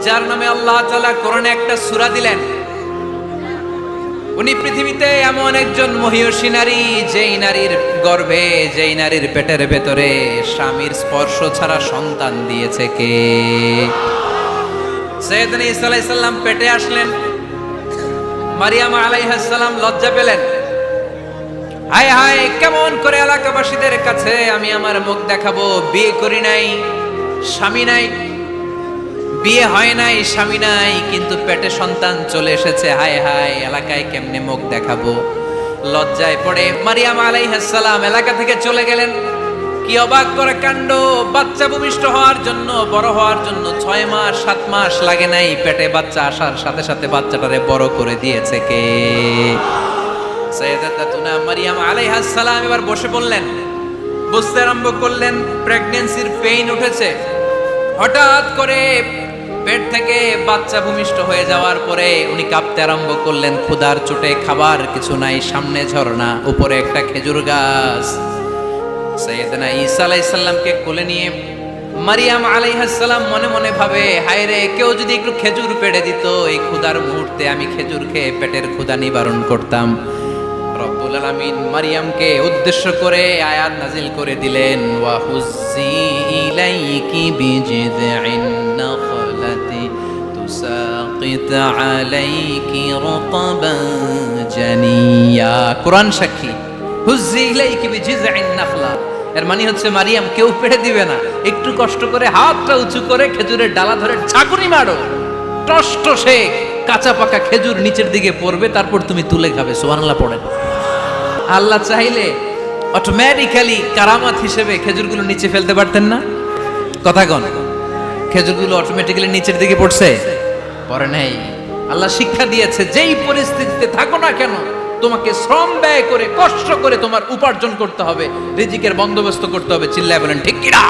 যার নামে আল্লাহ তাআলা কোরআনে একটা সূরা দিলেন। উনি পৃথিবীতে এমন একজন মহিয়সী নারী, যেই নারীর গর্ভে, যেই নারীর পেটের ভেতরে স্বামীর স্পর্শ ছাড়া সন্তান দিয়েছে কে? সাইয়েদনা ঈসা আলাইহিস সালাম পেটে আসলেন। মারিয়াম আলাইহিস সালাম লজ্জা পেলেন। হায় হায়, কেমন করে এলাকাবাসীদের কাছে আমি আমার মুখ দেখাবো? বিয়ে করি নাই, স্বামী নাই, বিয়ে হয় নাই, স্বামী নাই, কিন্তু পেটে সন্তান চলে এসেছে। হায় হায়, এলাকায় কেমনে মুখ দেখাবো? লজ্জায় পড়ে মারিয়াম আলাইহিস সালাম এলাকা থেকে চলে গেলেন। কি অবাক করা কাণ্ড! বাচ্চা ভূমিষ্ঠ হওয়ার জন্য, বড় হওয়ার জন্য 6 মাস 7 মাস লাগে নাই, পেটে বাচ্চা আসার সাথে সাথে বাচ্চাটারে বড় করে দিয়েছে কে? সাইয়েদাতুনা মারিয়াম আলাইহিস সালাম এবার বসে পড়লেন, বুঝতে আরম্ভ করলেন প্রেগন্যান্সির পেইন উঠেছে। হঠাৎ করে পেট থেকে বাচ্চা ভূমিষ্ঠ হয়ে যাওয়ার পরে উনি কাঁপতে আরম্ভ করলেন। ক্ষুধার চোটে খাবার কিছু নাই, সামনে ঝর্ণা, উপরে একটা খেজুর গাছ। সাইয়েদনা ঈসা আলাইহিস সালামকে কোলে নিয়ে মারিয়াম আলাইহিস সালাম মনে মনে ভাবে, হায় রে, কেউ যদি একটু খেজুর পেড়ে দিত, এই ক্ষুধার মুহূর্তে আমি খেজুর খেয়ে পেটের ক্ষুধা নিবারণ করতাম। রব্বুল আলামিন মারিয়ামকে উদ্দেশ্য করে আয়াত নাজিল করে দিলেন, ওয়া হুজ্জি ইলাইকি বিজিযিন নাখলাতি তুসাকিত আলাইকি রতাবান জানিয়া। কোরআন সাক্ষী, হুজ্জি ইলাইকি বিজিযিন নাখলা, এর মানে হচ্ছে মারিয়াম, কেউ পেড়ে দিবে না, একটু কষ্ট করে হাতটা উঁচু করে খেজুরের ডালা ধরে ঝাঁকুনি মারো, টসটসে কাঁচা পাকা খেজুর নিচের দিকে পড়বে, তারপর তুমি তুলে খাবে। সুবহানাল্লাহ পড়েন। আল্লাহ চাইলে অটোমেটিক্যালি কারামাত হিসেবে খেজুরগুলো নিচে ফেলতে পারতেন না? কথা কন, খেজুরগুলো অটোমেটিক্যালি নিচের দিকে পড়ছে? পড়ে নাই। আল্লাহ শিক্ষা দিয়েছে, যেই পরিস্থিতিতে থাকো না কেন, তোমাকে শ্রম ব্যয় করে, কষ্ট করে তোমার উপার্জন করতে হবে, রিজিকের বন্দোবস্ত করতে হবে। চিল্লায় বলেন ঠিক কিনা?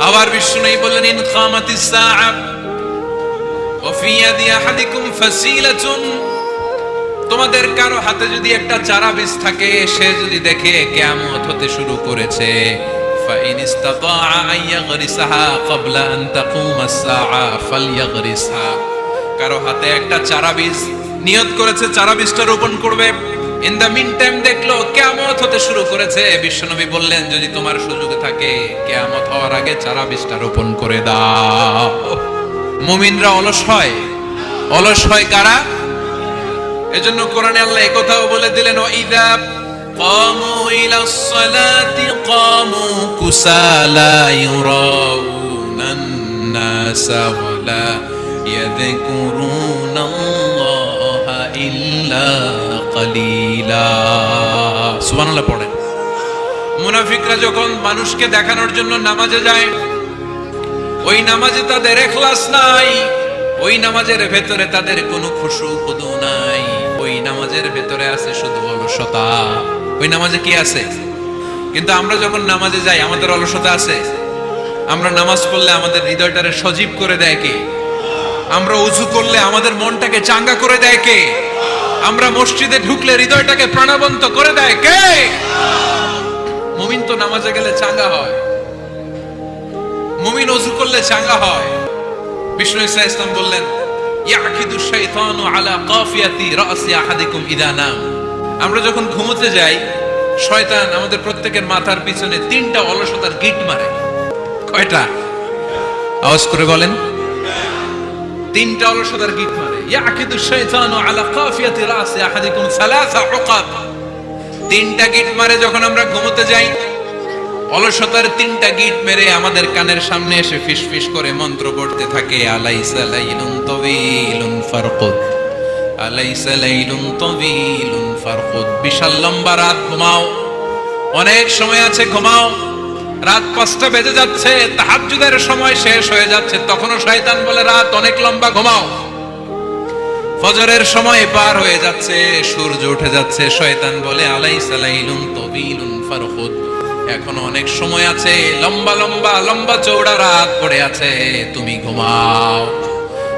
আবার বিষ্ণু বললেন, ইন কামাতিস সাআ ওয়া ফি ইয়াদি আহাদিকুম ফাসিলাতুন, তোমাদের কারো হাতে যদি একটা চারা বীজ থাকে, সে যদি দেখে কিয়ামত হতে শুরু করেছে, ফাইন ইসতাতা আইয়াগরিসাহা ক্বাবলা আন তাকুমাস সাআ ফালইয়াগরিসহা, কারো হাতে একটা চারা বীজ নিয়ত করেছে, চারা বীজটা রোপণ করবে, ইন দা মিন টাইম দেখলো কিয়ামত হতে শুরু করেছে, বিশ্বনবী বললেন, যদি তোমার সুযোগ থাকে কিয়ামত হওয়ার আগে চারা বীজটা রোপণ করে দাও। মুমিনরা অলস হয়। অলস হয় কারা? এজন্য কোরআনে আল্লাহ এই কথাও বলে দিলেন, ওয়াইদা কামু ইলাস সালাতি কামু কুসালা ইউরাউনান নাসা ওয়ালা ইয়াযকুরুনাল্লাহা ইল্লা কালিলা। সুবহানাল্লাহ পড়েন। মুনাফিকরা যখন মানুষকে দেখানোর জন্য নামাজে যায়, ওই নামাজে তাদের ইখলাস নাই, ওই নামাজের ভেতরে তাদের কোনো খুশু খুদু নাই, ওই নামাজের ভেতরে আছে শুধু অলসতা। ওই নামাজে কি আছে? কিন্তু আমরা যখন নামাজে যাই, আমাদের অলসতা আছে? আমরা নামাজ পড়লে আমাদের হৃদয়টারে সজীব করে দেয় কে? আমরা উযু করলে আমাদের মনটাকে চাঙ্গা করে দেয় কে? আমরা মসজিদে ঢুকলে হৃদয়টাকে প্রাণবন্ত করে দেয় কে? মুমিন তো নামাজে গেলে চাঙ্গা হয়, মুমিন উযু করলে চাঙ্গা হয়। বিষ্ণু ঈসা ইসলাম বললেন, ইয়াকিদু শাইতানু আলা কাফিয়াতি রাসি আহাদিকুম ইদা নাম, আমরা যখন ঘুমোতে যাই, শয়তান আমাদের প্রত্যেকের মাথার পিছনে 3টা অলসতার গিট মারে। কয়টা? আওয়াজ করে বলেন। 3টা অলসতার গিট মারে। ইয়াকিদু শাইতানু আলা কাফিয়াতি রাসি আহাদিকুম সালাসা উকাব, 3টা গিট মারে যখন আমরা ঘুমোতে যাই। অলসতার 3টা গিট মেরে আমাদের কানের সামনে এসে ফিসফিস করে মন্ত্র পড়তে থাকে, আলাইসা লাইলুন তাওয়িলুন ফারকুদ, আলাইসা লাইলুন তাওয়িলুন ফারকুদ। বিশাল লম্বা রাত, ঘুমাও, অনেক সময় আছে, ঘুমাও। রাত 5টা বেজে যাচ্ছে, তাহাজ্জুদের সময় শেষ হয়ে যাচ্ছে, তখনও শয়তান বলে রাত অনেক লম্বা, ঘুমাও। ফজরের সময় পার হয়ে যাচ্ছে, সূর্য উঠে যাচ্ছে, শয়তান বলে আলাইসা লাইলুন তাওয়িলুন ফারকুদ, এখনো অনেক সময় আছে, লম্বা লম্বা লম্বা চৌড়া রাত পড়ে আছে, তুমি ঘুমাও।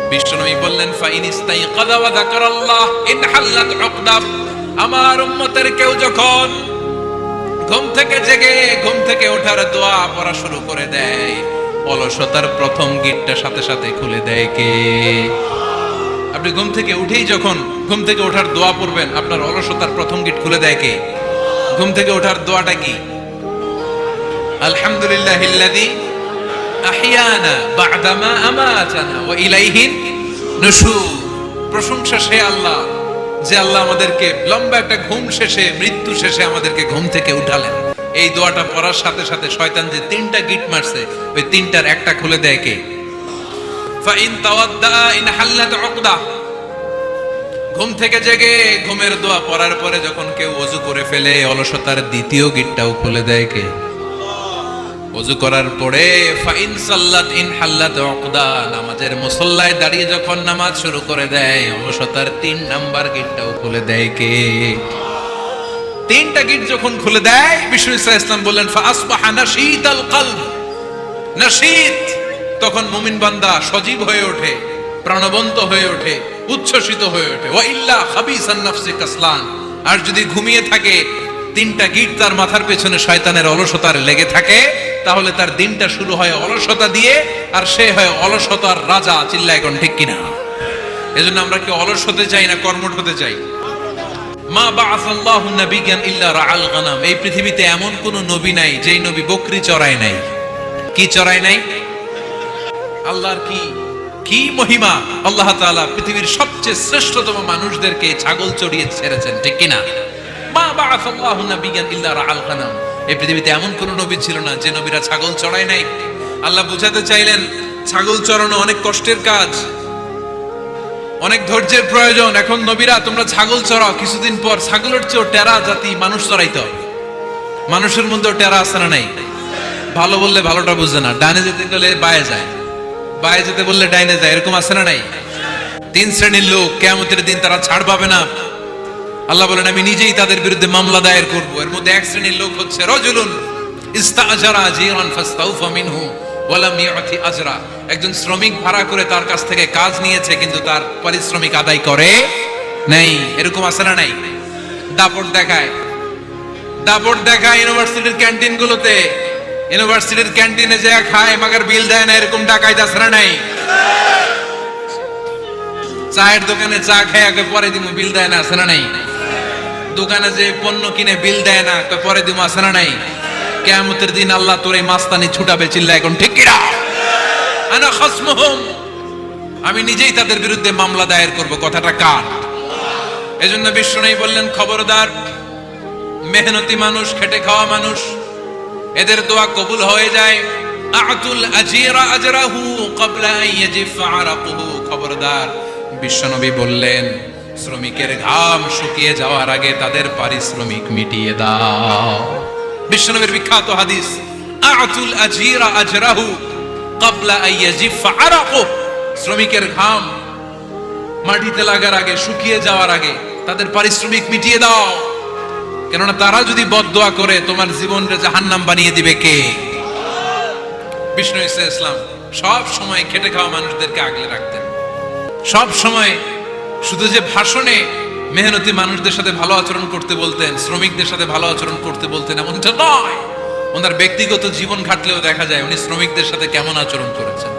বিষ্ণুনবী বললেন, ফাইন ইস্তাইকাযা ওয়া যাকারাল্লাহ ইনহাল্লাত উকদা, আমার উম্মতের কেউ যখন ঘুম থেকে জেগে ঘুম থেকে ওঠার দোয়া পড়া শুরু করে দেয়, অলসতার প্রথম গিটটা সাথে সাথে খুলে দেয় কে? আপনি ঘুম থেকে উঠেই যখন ঘুম থেকে ওঠার দোয়া পড়বেন, আপনার অলসতার প্রথম গিট খুলে দেয় কে? ঘুম থেকে ওঠার দোয়াটা কি? আলহামদুলিল্লাহিল্লাযী আহিয়ানা বা'দামা আমাতানা ওয়া ইলাইহিন নুশুর। প্রশংসা সে আল্লাহ, যে আল্লাহ আমাদেরকে লম্বা একটা ঘুম শেষে, মৃত্যু শেষে আমাদেরকে ঘুম থেকে উঠালেন। এই দোয়াটা পড়ার সাথে সাথে শয়তান যে তিনটা গিট মারছে, ওই তিনটার একটা খুলে দেয় কে? Fine তাওয়াদ্দা in হাল্লাত উকদা। ঘুম থেকে জেগে ঘুমের দোয়া পড়ার পরে যখন কেউ ওযু করে ফেলে, অলসতার দ্বিতীয় গিটটাও খুলে দেয় কে? ওযু করার পরে ফাইন সাল্লাত ইন হাল্লাত উকদা, নামাজের মুসল্লায় দাঁড়িয়ে যখন নামাজ শুরু করে দেয়, অলসতার 3 নাম্বার গিটটাও খুলে দেয় কে? তিনটা গিট যখন খুলে দেয়, বিষ্ণু ইসলাম বললেন ফাসবাহা নাশীতাল কলব। নাশীত, তখন মুমিন বান্দা সজীব হয়ে ওঠে, প্রাণবন্ত হয়ে ওঠে, উচ্ছ্বসিত হয়ে ওঠে। ওয়া ইল্লা খাবিসান নাফসি কাসলান, আর যদি ঘুমিয়ে থাকে, তিনটা গিট তার মাথার পেছনে শয়তানের অলসতার লেগে থাকে, তাহলে তার দিনটা শুরু হয় অলসতা দিয়ে, আর সে হয় অলসতার রাজা। চিল্লায় কোন ঠিক কিনা? এজন্য আমরা কি অলস হতে চাই না কর্মঠ হতে চাই? মা বাআসাল্লাহু নাবিয়্যান ইল্লা রাআল গানাম। এই পৃথিবীতে এমন কোন নবী নাই যেই নবী বকরি চড়ায় নাই। কি চড়ায় নাই? আল্লাহর কি মহিমা! আল্লাহ তাআলা পৃথিবীর সবচেয়ে শ্রেষ্ঠতম মানুষদেরকে ছাগল চড়িয়ে ছেড়েছেন, ঠিক কিনা? মা বাআসাল্লাহু নাবিয়্যান ইল্লা রাআল গানাম। এই পৃথিবীতে এমন কোন নবী ছিল না যে নবীরা ছাগল চড়ায় নাই। আল্লাহ বুঝাতে চাইলেন ছাগল চড়ানো অনেক কষ্টের কাজ, অনেক ধৈর্যের প্রয়োজন। এখন নবীরা তোমরা ছাগল চড়াও, কিছুদিন পর ছাগলের চেয়েও টেরা জাতি মানুষ চড়াইতে হবে। মানুষের মধ্যেও টেরা আছে না নাই? ভালো বললে ভালোটা বুঝে না, ডানে যেতে গেলে বায়ে যায়, বায়ে যেতে বললে ডাইনে যায়, এরকম আছে না নাই? 3 শ্রেণীর লোক কিয়ামতের দিন তারা ছাড় পাবে না। আল্লাহ বলেন আমি নিজেই তাদের বিরুদ্ধে মামলা দায়ের করব। এর মধ্যে এক শ্রেণীর লোক হচ্ছে রাজুলুন ইস্তাআজারা আজিরান ফাস্তাউফা মিনহু ওয়া লাম ইয়াতি আজরা। একজন শ্রমিক ভাড়া করে তার কাছ থেকে কাজ নিয়েছে, কিন্তু তার পারিশ্রমিক আদায় করে নাই। এরকম আছে না নাই? দাপট দেখায় ইউনিভার্সিটির ক্যান্টিন গুলোতে। ইউনিভার্সিটির ক্যান্টিনে যে খায় মাগার বিল দেয় না, এরকম ডাকাইত আছে না নাই? চায়ের দোকানে চা খায় আগে পরে দিমু, বিল দেয় না, আছে না নাই? দোকানে যে পণ্য কিনে বিল দেয় না, পরে দিমু, আছে না নাই? কিয়ামতের দিন আল্লাহ তোর এই মাস্তানি ছুটাবে। চিল্লায় এখন ঠিক কিনা? আনা খাসমুহুম, আমি নিজেই তাদের বিরুদ্ধে মামলা দায়ের করব। কথাটা কার? এজন্য বিশ্বনবী বললেন খবরদার, মেহনতি মানুষ, খেটে খাওয়া মানুষ, এদের দোয়া কবুল হয়ে যায়। আতুল আজিরা আজরাহু ক্বাবলা আন ইয়াজিফা আরাকুহু। খবরদার, বিশ্বনবী বললেন শ্রমিকের ঘাম শুকিয়ে যাওয়ার আগে তাদের পারিশ্রমিক মিটিয়ে দাও। বিশ্বনবীর বিখ্যাত হাদিস, আতুল আজিরা আজরাহু ক্বাবলা আন ইয়াজিফা আরাকুহু। শ্রমিকের ঘাম মাটিতে লাগার আগে, শুকিয়ে যাওয়ার আগে তাদের পারিশ্রমিক মিটিয়ে দাও। কেননা তারা যদি বদদোয়া করে তোমার জীবনকে জাহান্নাম বানিয়ে দিবে কে? বিষ্ণু ইসলাম সব সময় খেটে খাওয়া মানুষদেরকে আগলে রাখতেন। সব সময় শুধু যে ভাষণে মেহনতি মানুষদের সাথে ভালো আচরণ করতে বলতেন, শ্রমিকদের সাথে ভালো আচরণ করতে বলতেন, এমনটা নয়। ওনার ব্যক্তিগত জীবন ঘাটলেও দেখা যায় উনি শ্রমিকদের সাথে কেমন আচরণ করেছেন।